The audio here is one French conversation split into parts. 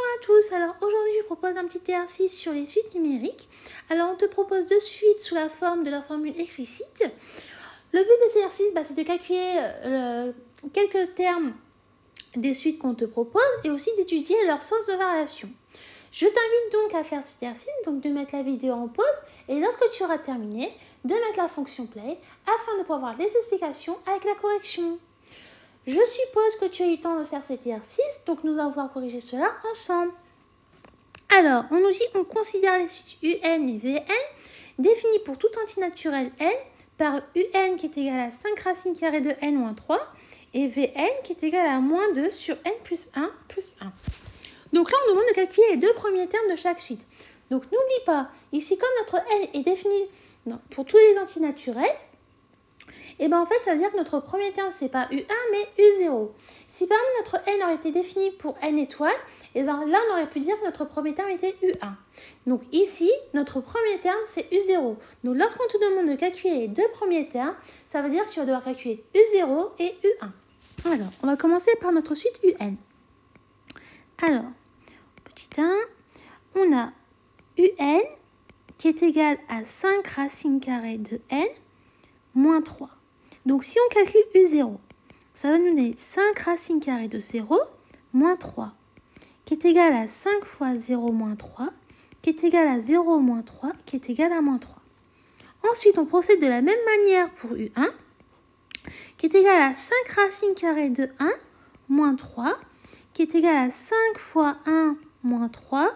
à tous, alors aujourd'hui je propose un petit exercice sur les suites numériques. Alors on te propose deux suites sous la forme de la formule explicite. Le but de cet exercice, c'est de calculer quelques termes des suites qu'on te propose et aussi d'étudier leur sens de variation. Je t'invite donc à faire cet exercice, donc de mettre la vidéo en pause et lorsque tu auras terminé, de mettre la fonction play afin de pouvoir voir les explications avec la correction. Je suppose que tu as eu le temps de faire cet exercice, donc nous allons pouvoir corriger cela ensemble. Alors, on nous dit on considère les suites UN et VN définies pour tout entier naturel N par UN qui est égal à 5 racines carrées de N moins 3 et VN qui est égal à moins 2 sur N plus 1 plus 1. Donc là, on nous demande de calculer les deux premiers termes de chaque suite. Donc n'oublie pas, ici comme notre N est défini pour tous les entiers naturels, et bien en fait, ça veut dire que notre premier terme, c'est pas U1, mais U0. Si par exemple notre N aurait été défini pour N étoiles, et bien là, on aurait pu dire que notre premier terme était U1. Donc ici, notre premier terme, c'est U0. Donc lorsqu'on te demande de calculer les deux premiers termes, ça veut dire que tu vas devoir calculer U0 et U1. Alors, on va commencer par notre suite UN. Alors, petit 1, on a UN qui est égal à 5 racines carrées de N moins 3. Donc, si on calcule U0, ça va nous donner 5 racines carrées de 0 moins 3, qui est égal à 5 fois 0 moins 3, qui est égal à 0 moins 3, qui est égal à moins 3. Ensuite, on procède de la même manière pour U1, qui est égal à 5 racines carrées de 1 moins 3, qui est égal à 5 fois 1 moins 3,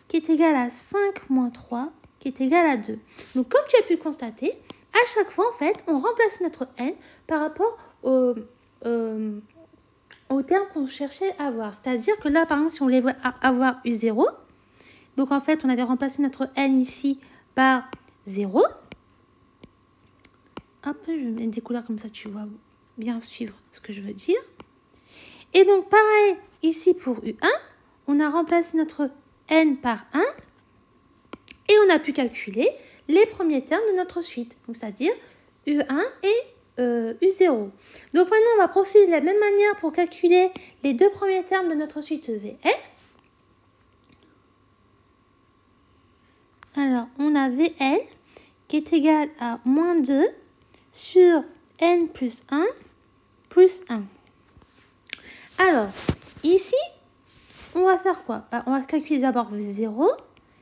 qui est égal à 5 moins 3, qui est égal à 2. Donc, comme tu as pu le constater, à chaque fois, en fait, on remplace notre N par rapport au terme qu'on cherchait à avoir. C'est-à-dire que là, par exemple, si on voulait avoir U0, donc en fait, on avait remplacé notre N ici par 0. Hop, je vais mettre des couleurs comme ça, tu vas bien suivre ce que je veux dire. Et donc, pareil, ici pour U1, on a remplacé notre N par 1 et on a pu calculer les premiers termes de notre suite, donc c'est-à-dire U1 et U0. Donc maintenant, on va procéder de la même manière pour calculer les deux premiers termes de notre suite VN. Alors, on a VN qui est égal à moins 2 sur N plus 1 plus 1. Alors, ici, on va faire quoi? On va calculer d'abord V0.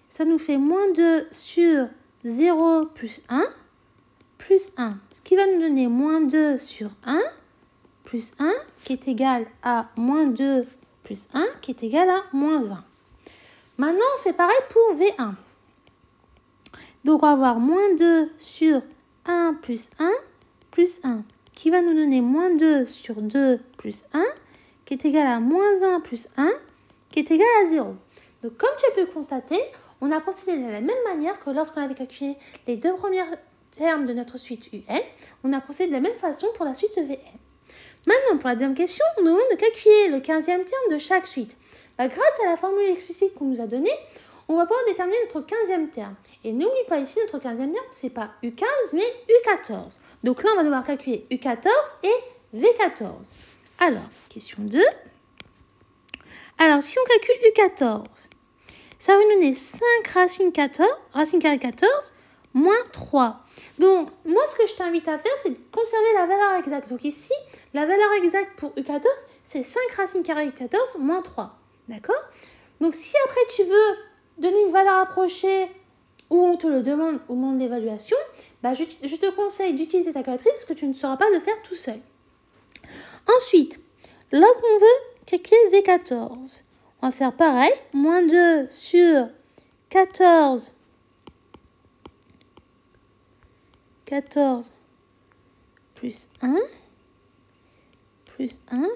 Ça nous fait moins 2 sur 0 plus 1 plus 1. Ce qui va nous donner moins 2 sur 1 plus 1 qui est égal à moins 2 plus 1 qui est égal à moins 1. Maintenant, on fait pareil pour V1. Donc, on va avoir moins 2 sur 1 plus 1 plus 1 qui va nous donner moins 2 sur 2 plus 1 qui est égal à moins 1 plus 1 qui est égal à 0. Donc, comme tu as pu le constater, on a procédé de la même manière que lorsqu'on avait calculé les deux premiers termes de notre suite UN. On a procédé de la même façon pour la suite VN. Maintenant, pour la deuxième question, on nous demande de calculer le 15e terme de chaque suite. Grâce à la formule explicite qu'on nous a donnée, on va pouvoir déterminer notre 15e terme. Et n'oublie pas ici, notre 15e terme, ce n'est pas U15, mais U14. Donc là, on va devoir calculer U14 et V14. Alors, question 2. Alors, si on calcule U14, ça va nous donner 5 racines carrées 14 moins 3. Donc, moi, ce que je t'invite à faire, c'est de conserver la valeur exacte. Donc ici, la valeur exacte pour U14, c'est 5 racines carrées 14 moins 3. D'accord? Donc, si après, tu veux donner une valeur approchée ou on te le demande au moment de l'évaluation, je te conseille d'utiliser ta calculatrice parce que tu ne sauras pas le faire tout seul. Ensuite, lorsqu'on veut calculer V14, on va faire pareil, moins 2 sur 14 plus 1,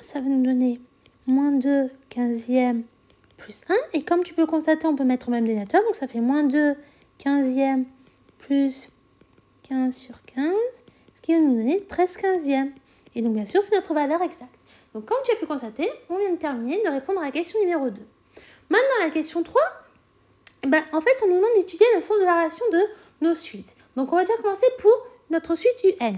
ça va nous donner moins 2 15e plus 1. Et comme tu peux le constater, on peut mettre au même dénominateur, donc ça fait moins 2 15e plus 15 sur 15, ce qui va nous donner 13 15e. Et donc bien sûr, c'est notre valeur exacte. Donc comme tu as pu le constater, on vient de terminer de répondre à la question numéro 2. Maintenant, la question 3, en fait, on nous demande d'étudier le sens de variation de nos suites. Donc, on va déjà commencer pour notre suite UN.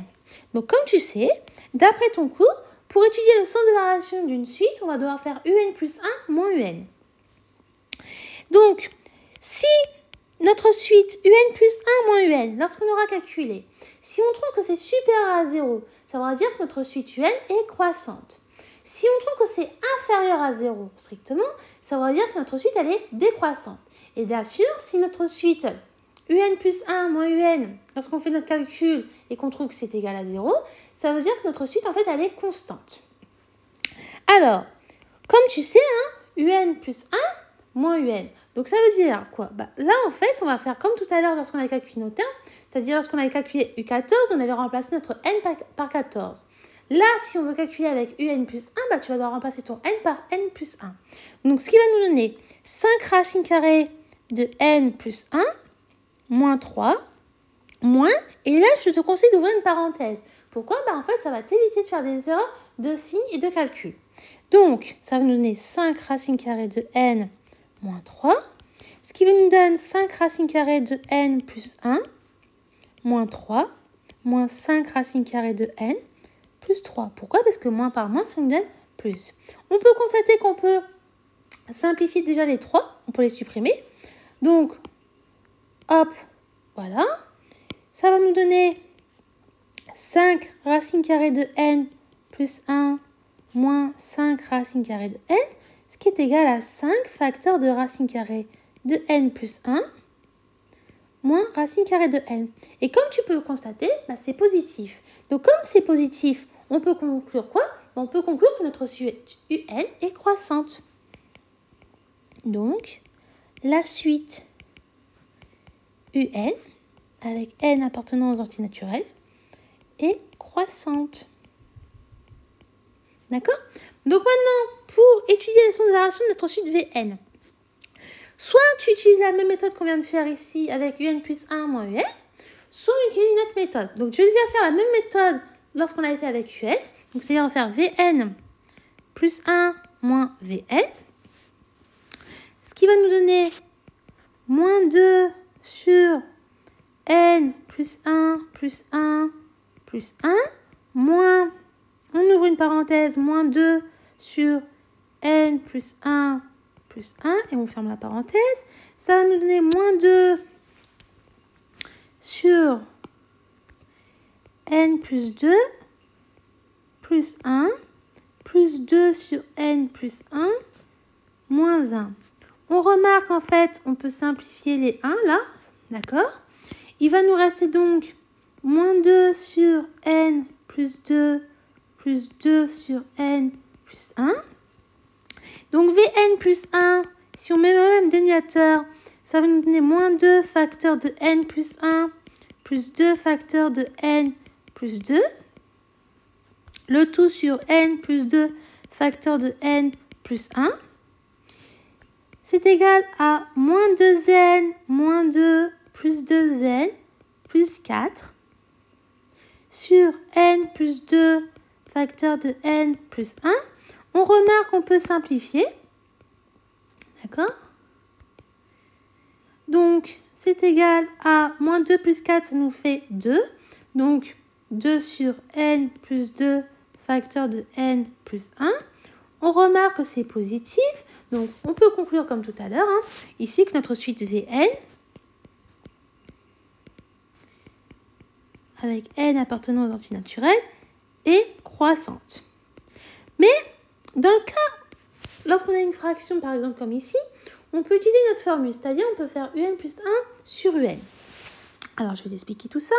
Donc, comme tu sais, d'après ton cours, pour étudier le sens de variation d'une suite, on va devoir faire UN plus 1 moins UN. Donc, si notre suite UN plus 1 moins UN, lorsqu'on aura calculé, si on trouve que c'est supérieur à 0, ça veut dire que notre suite UN est croissante. Si on trouve que c'est inférieur à 0 strictement, ça veut dire que notre suite elle est décroissante. Et bien sûr, si notre suite UN plus 1 moins UN, lorsqu'on fait notre calcul et qu'on trouve que c'est égal à 0, ça veut dire que notre suite en fait elle est constante. Alors, comme tu sais, UN plus 1 moins UN. Donc ça veut dire quoi? Là en fait, on va faire comme tout à l'heure lorsqu'on avait calculé nos termes, c'est-à-dire lorsqu'on avait calculé U14, on avait remplacé notre N par 14. Là, si on veut calculer avec UN plus 1, tu vas devoir remplacer ton N par N plus 1. Donc, ce qui va nous donner 5 racines carrées de N plus 1, moins 3, moins, et là, je te conseille d'ouvrir une parenthèse. Pourquoi? En fait, ça va t'éviter de faire des erreurs de signes et de calcul. Donc, ça va nous donner 5 racines carrées de N moins 3, ce qui nous donne 5 racines carrées de N plus 1, moins 3, moins 5 racines carrées de N, plus 3. Pourquoi? Parce que moins par moins, ça nous donne plus. On peut constater qu'on peut simplifier déjà les 3. On peut les supprimer. Donc, hop, voilà. Ça va nous donner 5 racines carrées de N plus 1 moins 5 racines carrées de N, ce qui est égal à 5 facteurs de racines carrées de N plus 1 moins racine carrée de N. Et comme tu peux le constater, c'est positif. Donc, comme c'est positif, on peut conclure quoi? On peut conclure que notre suite UN est croissante. Donc, la suite UN, avec N appartenant aux entiers naturels, est croissante. D'accord? Donc maintenant, pour étudier les sons de variation de notre suite VN, soit tu utilises la même méthode qu'on vient de faire ici avec UN plus 1 moins UN, soit on utilise une autre méthode. Donc, je vais déjà faire la même méthode lorsqu'on avait fait avec UN. Donc, c'est-à-dire on va faire Vn plus 1 moins Vn. Ce qui va nous donner moins 2 sur N plus 1 plus 1 plus 1 moins, on ouvre une parenthèse, moins 2 sur N plus 1 plus 1 et on ferme la parenthèse. Ça va nous donner moins 2 sur N plus 2 plus 1 plus 2 sur N plus 1 moins 1. On remarque en fait, on peut simplifier les 1 là, d'accord? Il va nous rester donc moins 2 sur N plus 2 sur N plus 1. Donc Vn plus 1, si on met le même dénominateur, ça va nous donner moins 2 facteurs de N plus 1 plus 2 facteurs de N plus 2. Le tout sur N plus 2 facteurs de N plus 1. C'est égal à moins 2n moins 2 plus 2n plus 4 sur N plus 2 facteur de N plus 1. On remarque qu'on peut simplifier. D'accord? Donc, c'est égal à moins 2 plus 4, ça nous fait 2. Donc, 2 sur N plus 2 facteur de N plus 1. On remarque que c'est positif. Donc, on peut conclure comme tout à l'heure, ici, que notre suite Vn, avec N appartenant aux entiers naturels, est croissante. Mais, dans le cas, lorsqu'on a une fraction, par exemple, comme ici, on peut utiliser notre formule, c'est-à-dire on peut faire UN plus 1 sur UN. Alors, je vais t'expliquer tout ça.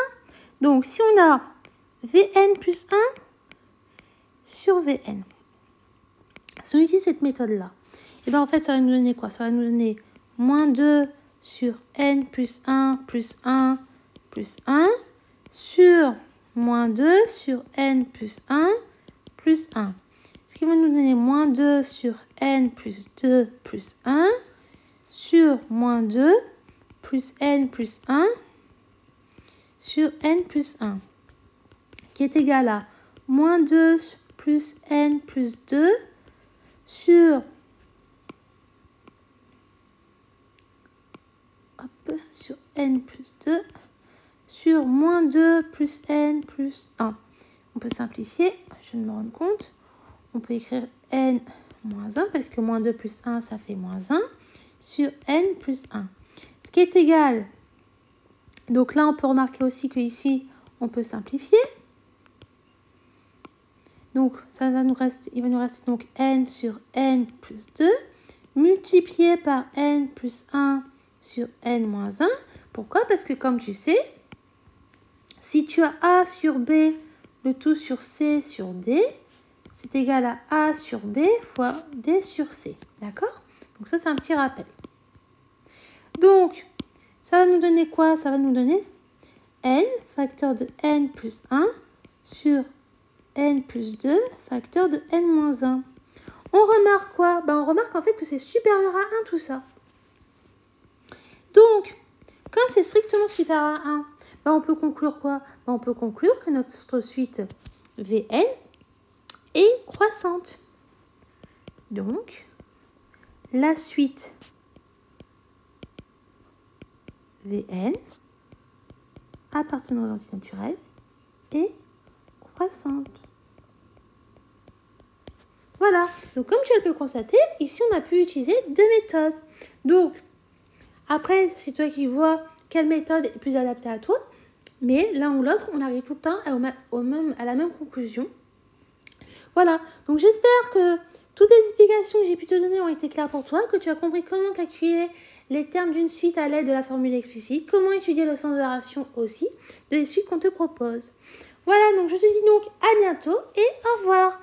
Donc, si on a Vn plus 1 sur Vn, si on utilise cette méthode-là, et bien en fait, ça va nous donner quoi? Ça va nous donner moins 2 sur N plus 1 plus 1 plus 1 sur moins 2 sur N plus 1 plus 1. Ce qui va nous donner moins 2 sur N plus 2 plus 1 sur moins 2 plus N plus 1 sur N plus 1, qui est égal à moins 2 plus N plus 2 sur N plus 2 sur moins 2 plus N plus 1. On peut simplifier, je vais me rendre compte. On peut écrire N moins 1 parce que moins 2 plus 1, ça fait moins 1. sur n plus 1. Ce qui est égal, donc là on peut remarquer aussi qu'ici on peut simplifier. Donc il va nous rester donc n sur n plus 2 multiplié par n plus 1 sur n moins 1. Pourquoi? Parce que comme tu sais, si tu as a sur b, le tout sur c sur d, c'est égal à a sur b fois d sur c. D'accord? Donc ça, c'est un petit rappel. Donc, ça va nous donner quoi? Ça va nous donner n, facteur de n plus 1, sur n plus 2, facteur de n moins 1. On remarque quoi? Ben, on remarque en fait que c'est supérieur à 1 tout ça. Donc, comme c'est strictement supérieur à 1, ben, on peut conclure quoi? Ben, on peut conclure que notre suite Vn est croissante. Donc, la suite Vn appartenant aux entités naturelles est croissante. Voilà, donc comme tu as pu le constater, ici on a pu utiliser deux méthodes. Donc, après, c'est toi qui vois quelle méthode est plus adaptée à toi, mais l'un ou l'autre, on arrive tout le temps à la même conclusion. Voilà, donc j'espère que toutes les explications que j'ai pu te donner ont été claires pour toi, que tu as compris comment calculer les termes d'une suite à l'aide de la formule explicite, comment étudier le sens de la ration aussi, de les suites qu'on te propose. Voilà, donc je te dis donc à bientôt et au revoir.